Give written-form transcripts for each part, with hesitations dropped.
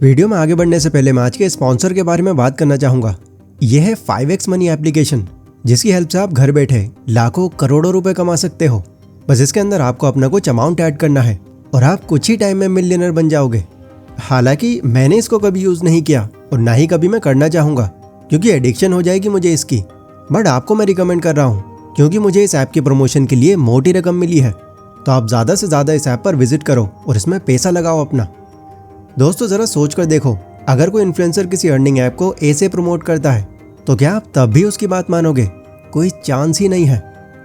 Video में आगे बढ़ने से पहले मैं आज के स्पॉन्सर के बारे में बात करना चाहूँगा। यह है 5x मनी एप्लीकेशन, जिसकी हेल्प से आप घर बैठे लाखों करोड़ों रुपए कमा सकते हो। बस इसके अंदर आपको अपना कुछ अमाउंट ऐड करना है और आप कुछ ही टाइम में मिलियनर बन जाओगे। हालांकि मैंने इसको कभी यूज़ नहीं किया और ना ही कभी मैं करना चाहूँगा, क्योंकि एडिक्शन हो जाएगी मुझे इसकी। बट आपको मैं रिकमेंड कर रहा हूँ, क्योंकि मुझे इस ऐप की प्रमोशन के लिए मोटी रकम मिली है। तो आप ज़्यादा से ज़्यादा इस ऐप पर विजिट करो और इसमें पैसा लगाओ अपना। दोस्तों ज़रा सोच कर देखो, अगर कोई इन्फ्लुएंसर किसी अर्निंग ऐप को ऐसे प्रमोट करता है तो क्या आप तब भी उसकी बात मानोगे? कोई चांस ही नहीं है,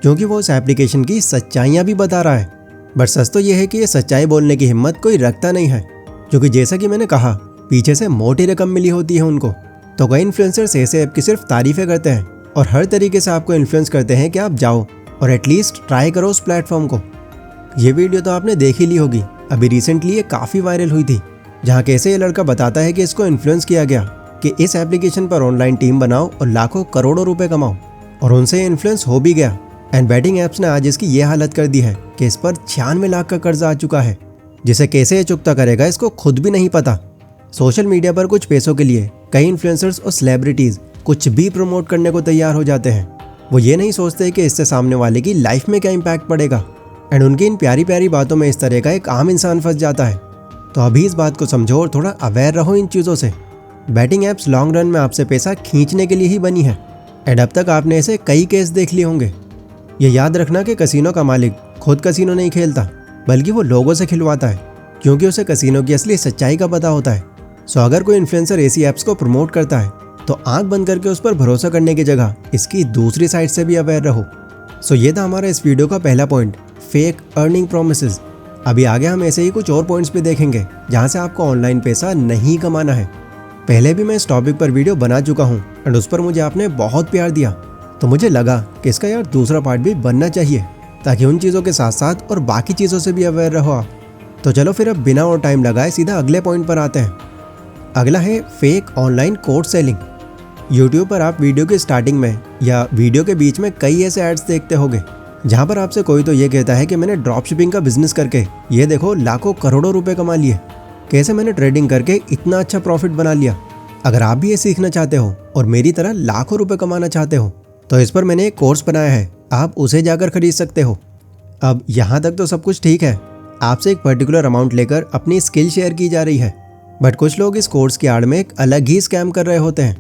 क्योंकि वो उस एप्लीकेशन की सच्चाइयाँ भी बता रहा है। बट सच तो ये है कि ये सच्चाई बोलने की हिम्मत कोई रखता नहीं है, क्योंकि जैसा कि मैंने कहा, पीछे से मोटी रकम मिली होती है उनको। तो कई इन्फ्लुएंसर्स ऐसे ऐप की सिर्फ तारीफें करते हैं और हर तरीके से आपको इन्फ्लुएंस करते हैं कि आप जाओ और एटलीस्ट ट्राई करो उस प्लेटफॉर्म को। ये वीडियो तो आपने देख ही ली होगी, अभी रिसेंटली ये काफ़ी वायरल हुई थी, जहाँ कैसे ये लड़का बताता है कि इसको इन्फ्लुएंस किया गया कि इस एप्लीकेशन पर ऑनलाइन टीम बनाओ और लाखों करोड़ों रुपए कमाओ, और उनसे इन्फ्लुएंस हो भी गया। एंड बैटिंग ऐप्स ने आज इसकी ये हालत कर दी है कि इस पर 96 लाख का कर्जा आ चुका है, जिसे कैसे ये चुकता करेगा इसको खुद भी नहीं पता। सोशल मीडिया पर कुछ पैसों के लिए कई इन्फ्लुएंसर्स और सेलिब्रिटीज़ कुछ भी प्रमोट करने को तैयार हो जाते हैं। वो ये नहीं सोचते कि इससे सामने वाले की लाइफ में क्या इम्पैक्ट पड़ेगा, एंड उनकी इन प्यारी प्यारी बातों में इस तरह का एक आम इंसान फंस जाता है। तो अभी इस बात को समझो और थोड़ा अवेयर रहो इन चीज़ों से। बैटिंग ऐप्स लॉन्ग रन में आपसे पैसा खींचने के लिए ही बनी है, एंड अब तक आपने ऐसे कई केस देख लिए होंगे। ये याद रखना कि कसीनो का मालिक खुद कसीनो नहीं खेलता, बल्कि वो लोगों से खिलवाता है, क्योंकि उसे कसीनो की असली सच्चाई का पता होता है। सो अगर कोई इन्फ्लुएंसर ऐसी ऐप्स को प्रमोट करता है तो आंख बंद करके उस पर भरोसा करने की जगह इसकी दूसरी साइड से भी अवेयर रहो। सो ये था हमारा इस वीडियो का पहला पॉइंट, फेक अर्निंग प्रोमिसेस। अभी आगे हम ऐसे ही कुछ और पॉइंट्स भी देखेंगे जहाँ से आपको ऑनलाइन पैसा नहीं कमाना है। पहले भी मैं इस टॉपिक पर वीडियो बना चुका हूँ एंड उस पर मुझे आपने बहुत प्यार दिया, तो मुझे लगा कि इसका यार दूसरा पार्ट भी बनना चाहिए, ताकि उन चीज़ों के साथ साथ और बाकी चीज़ों से भी अवेयर रहो आप। तो चलो फिर अब बिना और टाइम लगाए सीधा अगले पॉइंट पर आते हैं। अगला है fake online course selling. YouTube पर आप वीडियो की स्टार्टिंग में या वीडियो के बीच में कई ऐसे एड्स देखते होंगे जहाँ पर आपसे कोई तो ये कहता है कि मैंने ड्रॉप शिपिंग का बिजनेस करके ये देखो लाखों करोड़ों रुपए कमा लिए, कैसे मैंने ट्रेडिंग करके इतना अच्छा प्रॉफिट बना लिया। अगर आप भी ये सीखना चाहते हो और मेरी तरह लाखों रुपए कमाना चाहते हो तो इस पर मैंने एक कोर्स बनाया है, आप उसे जाकर खरीद सकते हो। अब यहाँ तक तो सब कुछ ठीक है, आपसे एक पर्टिकुलर अमाउंट लेकर अपनी स्किल शेयर की जा रही है। बट कुछ लोग इस कोर्स की आड़ में एक अलग ही स्कैम कर रहे होते हैं।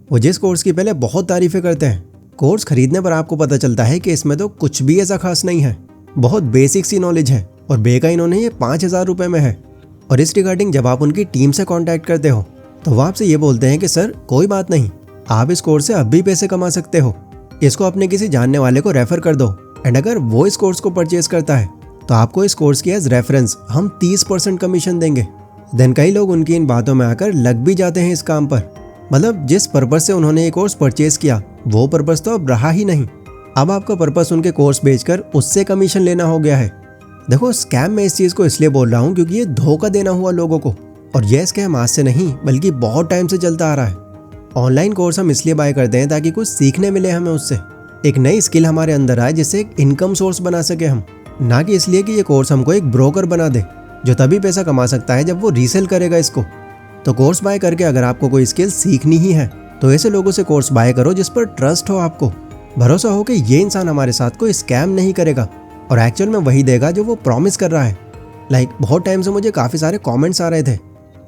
वो जिस कोर्स की पहले बहुत तारीफें करते हैं, कोर्स खरीदने पर आपको पता चलता है कि इसमें तो कुछ भी ऐसा खास नहीं है, बहुत बेसिक सी नॉलेज है और बेका इन्होंने ये 5000 रुपये में है। और इस रिगार्डिंग जब आप उनकी टीम से कांटेक्ट करते हो तो वो आपसे ये बोलते हैं कि सर कोई बात नहीं, आप इस कोर्स से अब भी पैसे कमा सकते हो, इसको अपने किसी जानने वाले को रेफर कर दो, एंड अगर वो इस कोर्स को परचेज करता है तो आपको इस कोर्स की एज रेफरेंस हम 30% कमीशन देंगे। देन कई लोग उनकी इन बातों में आकर लग भी जाते हैं इस काम पर। मतलब जिस पर्पज से उन्होंने ये कोर्स परचेज किया वो पर्पज तो अब रहा ही नहीं। अब आपका पर्पस उनके कोर्स बेचकर उससे कमीशन लेना हो गया है। देखो, स्कैम में इस चीज़ को इसलिए बोल रहा हूँ क्योंकि ये धोखा देना हुआ लोगों को, और यह स्कैम आज से नहीं बल्कि बहुत टाइम से चलता आ रहा है। ऑनलाइन कोर्स हम इसलिए बाय करते हैं ताकि कुछ सीखने मिले हमें उससे, एक नई स्किल हमारे अंदर आए जिससे एक इनकम सोर्स बना सके हम, ना कि इसलिए कि ये कोर्स हमको एक ब्रोकर बना दे जो तभी पैसा कमा सकता है जब वो रीसेल करेगा इसको। तो कोर्स बाय करके अगर आपको कोई स्किल सीखनी ही है तो ऐसे लोगों से कोर्स बाय करो जिस पर ट्रस्ट हो, आपको भरोसा हो कि ये इंसान हमारे साथ कोई स्कैम नहीं करेगा और एक्चुअल में वही देगा जो वो प्रॉमिस कर रहा है। बहुत टाइम से मुझे काफ़ी सारे कमेंट्स आ रहे थे,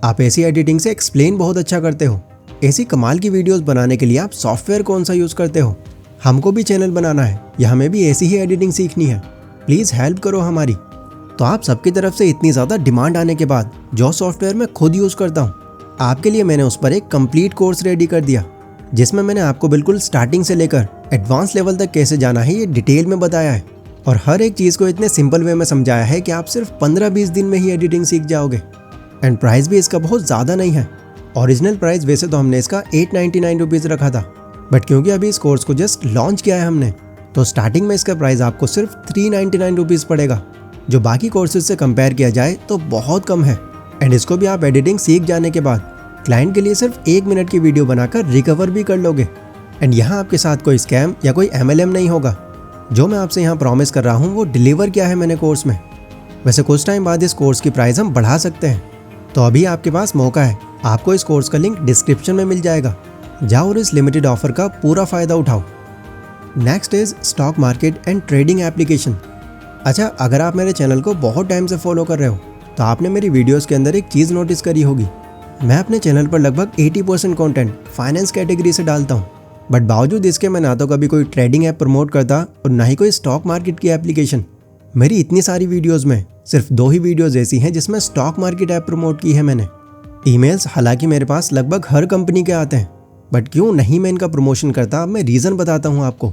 आप ऐसी एडिटिंग से एक्सप्लेन बहुत अच्छा करते हो, ऐसी कमाल की वीडियोस बनाने के लिए आप सॉफ्टवेयर कौन सा यूज़ करते हो, हमको भी चैनल बनाना है या हमें भी ऐसी ही एडिटिंग सीखनी है, प्लीज़ हेल्प करो हमारी। तो आप सबकी तरफ से इतनी ज़्यादा डिमांड आने के बाद जो सॉफ्टवेयर मैं खुद यूज़ करता हूँ, आपके लिए मैंने उस पर एक कंप्लीट कोर्स रेडी कर दिया, जिसमें मैंने आपको बिल्कुल स्टार्टिंग से लेकर एडवांस लेवल तक कैसे जाना है ये डिटेल में बताया है, और हर एक चीज़ को इतने सिंपल वे में समझाया है कि आप सिर्फ 15-20 दिन में ही एडिटिंग सीख जाओगे। एंड प्राइस भी इसका बहुत ज़्यादा नहीं है। ओरिजिनल प्राइस वैसे तो हमने इसका 899 रुपीज़ रखा था, बट क्योंकि अभी इस कोर्स को जस्ट लॉन्च किया है हमने, तो स्टार्टिंग में इसका प्राइस आपको सिर्फ 399 रुपीज़ पड़ेगा, जो बाकी कोर्सेज से कंपेयर किया जाए तो बहुत कम है। एंड इसको भी आप एडिटिंग सीख जाने के बाद क्लाइंट के लिए सिर्फ 1 मिनट की वीडियो बनाकर रिकवर भी कर लोगे। एंड यहाँ आपके साथ कोई स्कैम या कोई MLM नहीं होगा। जो मैं आपसे यहाँ प्रॉमिस कर रहा हूँ वो डिलीवर किया है मैंने कोर्स में। वैसे कुछ टाइम बाद इस कोर्स की प्राइस हम बढ़ा सकते हैं, तो अभी आपके पास मौका है, आपको इस कोर्स का लिंक डिस्क्रिप्शन में मिल जाएगा। जाओ और इस लिमिटेड ऑफर का पूरा फ़ायदा उठाओ। Next is stock market and trading application. अच्छा, अगर आप मेरे चैनल को बहुत टाइम से फॉलो कर रहे हो तो आपने मेरी वीडियोस के अंदर एक चीज़ नोटिस करी होगी। मैं अपने चैनल पर लगभग 80% कंटेंट फाइनेंस कैटेगरी से डालता हूँ, बट बावजूद इसके मैं ना तो कभी कोई ट्रेडिंग ऐप प्रमोट करता और ना ही कोई स्टॉक मार्केट की एप्लीकेशन। मेरी इतनी सारी वीडियोज़ में सिर्फ 2 ही वीडियोज़ ऐसी हैं जिसमें स्टॉक मार्केट ऐप प्रमोट की है मैंने। ईमेल्स हालांकि मेरे पास लगभग हर कंपनी के आते हैं, बट क्यों नहीं मैं इनका प्रमोशन करता, अब मैं रीज़न बताता हूँ आपको।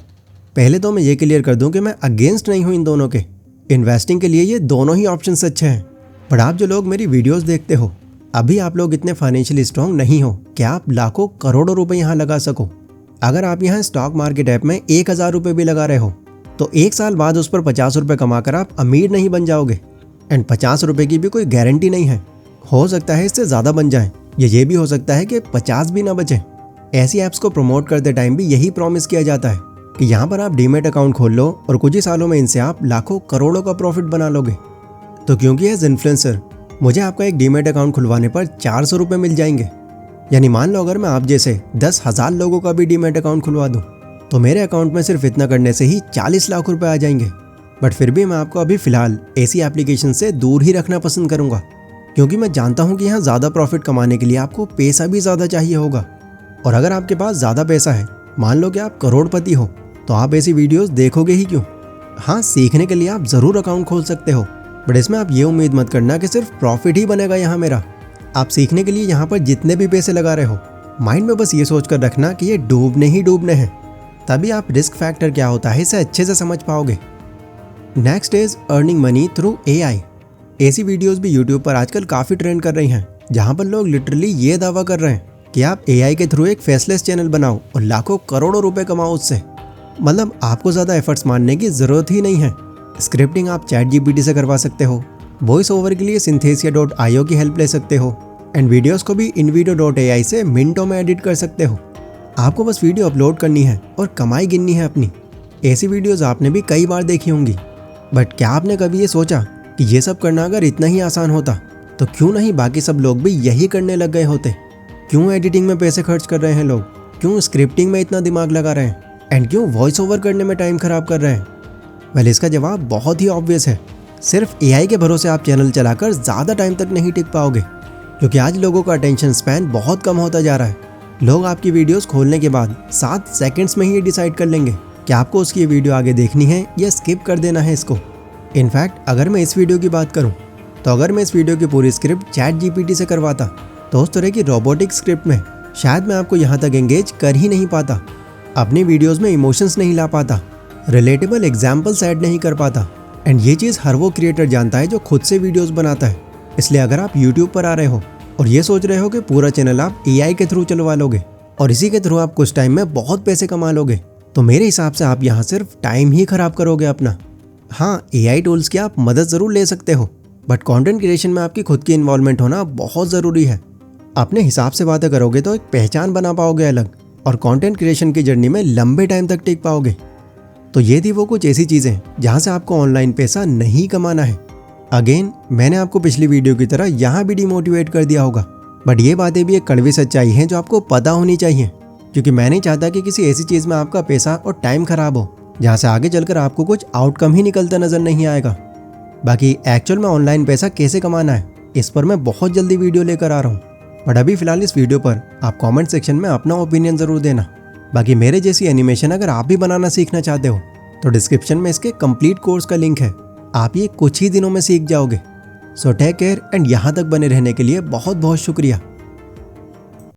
पहले तो मैं ये क्लियर कर दूँ कि मैं अगेंस्ट नहीं हूँ इन दोनों के। इन्वेस्टिंग के लिए ये दोनों ही ऑप्शंस अच्छे हैं, बट आप जो लोग मेरी वीडियोस देखते हो, अभी आप लोग इतने फाइनेंशियली स्ट्रांग नहीं हो कि आप लाखों करोड़ों रुपए यहाँ लगा सको। अगर आप यहाँ स्टॉक मार्केट ऐप में 1000 रुपये भी लगा रहे हो तो 1 साल बाद उस पर 50 रुपये कमाकर आप अमीर नहीं बन जाओगे। एंड 50 रुपये की भी कोई गारंटी नहीं है, हो सकता है इससे ज़्यादा बन जाए, या ये भी हो सकता है कि 50 भी ना बचे। ऐसी ऐप्स को प्रमोट करते टाइम भी यही प्रॉमिस किया जाता है कि यहाँ पर आप डीमेट अकाउंट खोल लो और कुछ ही सालों में इनसे आप लाखों करोड़ों का प्रॉफिट बना लोगे। तो क्योंकि एज इन्फ्लुएंसर मुझे आपका एक डीमेट अकाउंट खुलवाने पर 400 रुपये मिल जाएंगे, यानी मान लो अगर मैं आप जैसे 10,000 लोगों का भी डीमेट अकाउंट खुलवा दूँ तो मेरे अकाउंट में सिर्फ इतना करने से ही 40 लाख रुपए आ जाएंगे। बट फिर भी मैं आपको अभी फ़िलहाल ऐसी एप्लीकेशन से दूर ही रखना पसंद करूँगा, क्योंकि मैं जानता हूँ कि यहाँ ज़्यादा प्रॉफिट कमाने के लिए आपको पैसा भी ज़्यादा चाहिए होगा। और अगर आपके पास ज़्यादा पैसा है, मान लो कि आप करोड़पति हो, तो आप ऐसी वीडियोस देखोगे ही क्यों। हाँ, सीखने के लिए आप ज़रूर अकाउंट खोल सकते हो, बट इसमें आप ये उम्मीद मत करना कि सिर्फ प्रॉफिट ही बनेगा यहाँ मेरा। आप सीखने के लिए यहाँ पर जितने भी पैसे लगा रहे हो, माइंड में बस ये सोच कर रखना कि ये डूबने ही डूबने हैं, तभी आप रिस्क फैक्टर क्या होता है इसे अच्छे से समझ पाओगे। Next is earning money through AI। ऐसी वीडियोस भी यूट्यूब पर आजकल काफ़ी ट्रेंड कर रही हैं, जहाँ पर लोग लिटरली ये दावा कर रहे हैं कि आप AI के थ्रू एक फेसलेस चैनल बनाओ और लाखों करोड़ों रुपए कमाओ उससे। मतलब आपको ज़्यादा एफर्ट्स मारने की ज़रूरत ही नहीं है। स्क्रिप्टिंग आप ChatGPT से करवा सकते हो, वॉइस ओवर के लिए Synthesia.io की हेल्प ले सकते हो, एंड वीडियोस को भी InVideo.ai से मिनटों में एडिट कर सकते हो। आपको बस वीडियो अपलोड करनी है और कमाई गिननी है अपनी। ऐसी वीडियोस आपने भी कई बार देखी होंगी, बट क्या आपने कभी ये सोचा कि ये सब करना अगर इतना ही आसान होता तो क्यों नहीं बाकी सब लोग भी यही करने लग गए होते। क्यों एडिटिंग में पैसे खर्च कर रहे हैं लोग, क्यों स्क्रिप्टिंग में इतना दिमाग लगा रहे हैं, एंड क्यों वॉइस ओवर करने में टाइम खराब कर रहे हैं। वेल, इसका जवाब बहुत ही ऑब्वियस है। सिर्फ AI के भरोसे आप चैनल चलाकर ज़्यादा टाइम तक नहीं टिक पाओगे, क्योंकि आज लोगों का अटेंशन स्पैन बहुत कम होता जा रहा है। लोग आपकी वीडियोस खोलने के बाद 7 सेकंड्स में ही ये डिसाइड कर लेंगे कि आपको उसकी ये वीडियो आगे देखनी है या स्किप कर देना है इसको। इनफैक्ट अगर मैं इस वीडियो की बात करूं, तो अगर मैं इस वीडियो की पूरी स्क्रिप्ट ChatGPT से करवाता तो उस तरह की रोबोटिक स्क्रिप्ट में शायद मैं आपको यहाँ तक एंगेज कर ही नहीं पाता, अपनी वीडियोज़ में इमोशंस नहीं ला पाता, रिलेटेबल एग्जाम्पल्स ऐड नहीं कर पाता। एंड ये चीज़ हर वो क्रिएटर जानता है जो खुद से वीडियोस बनाता है। इसलिए अगर आप यूट्यूब पर आ रहे हो और ये सोच रहे हो कि पूरा चैनल आप AI के थ्रू चलवा लोगे और इसी के थ्रू आप कुछ टाइम में बहुत पैसे कमा लोगे, तो मेरे हिसाब से आप यहाँ सिर्फ टाइम ही खराब करोगे अपना। हाँ, AI टूल्स की आप मदद ज़रूर ले सकते हो, बट कंटेंट क्रिएशन में आपकी खुद की इन्वॉल्वमेंट होना बहुत ज़रूरी है। अपने हिसाब से बातें करोगे तो एक पहचान बना पाओगे अलग, और कंटेंट क्रिएशन की जर्नी में लंबे टाइम तक टिक पाओगे। तो ये थी वो कुछ ऐसी चीज़ें जहाँ से आपको ऑनलाइन पैसा नहीं कमाना है। अगेन, मैंने आपको पिछली वीडियो की तरह यहाँ भी डिमोटिवेट कर दिया होगा, बट ये बातें भी एक कड़वी सच्चाई हैं जो आपको पता होनी चाहिए, क्योंकि मैं नहीं चाहता कि किसी ऐसी चीज़ में आपका पैसा और टाइम खराब हो जहाँ से आगे चलकर आपको कुछ आउटकम ही निकलता नज़र नहीं आएगा। बाकी एक्चुअल में ऑनलाइन पैसा कैसे कमाना है, इस पर मैं बहुत जल्दी वीडियो लेकर आ रहा हूँ, बट अभी फ़िलहाल इस वीडियो पर आप कमेंट सेक्शन में अपना ओपिनियन ज़रूर देना। बाकी मेरे जैसी एनिमेशन अगर आप भी बनाना सीखना चाहते हो तो डिस्क्रिप्शन में इसके कंप्लीट कोर्स का लिंक है, आप ये कुछ ही दिनों में सीख जाओगे। सो टेक केयर, एंड यहाँ तक बने रहने के लिए बहुत बहुत शुक्रिया।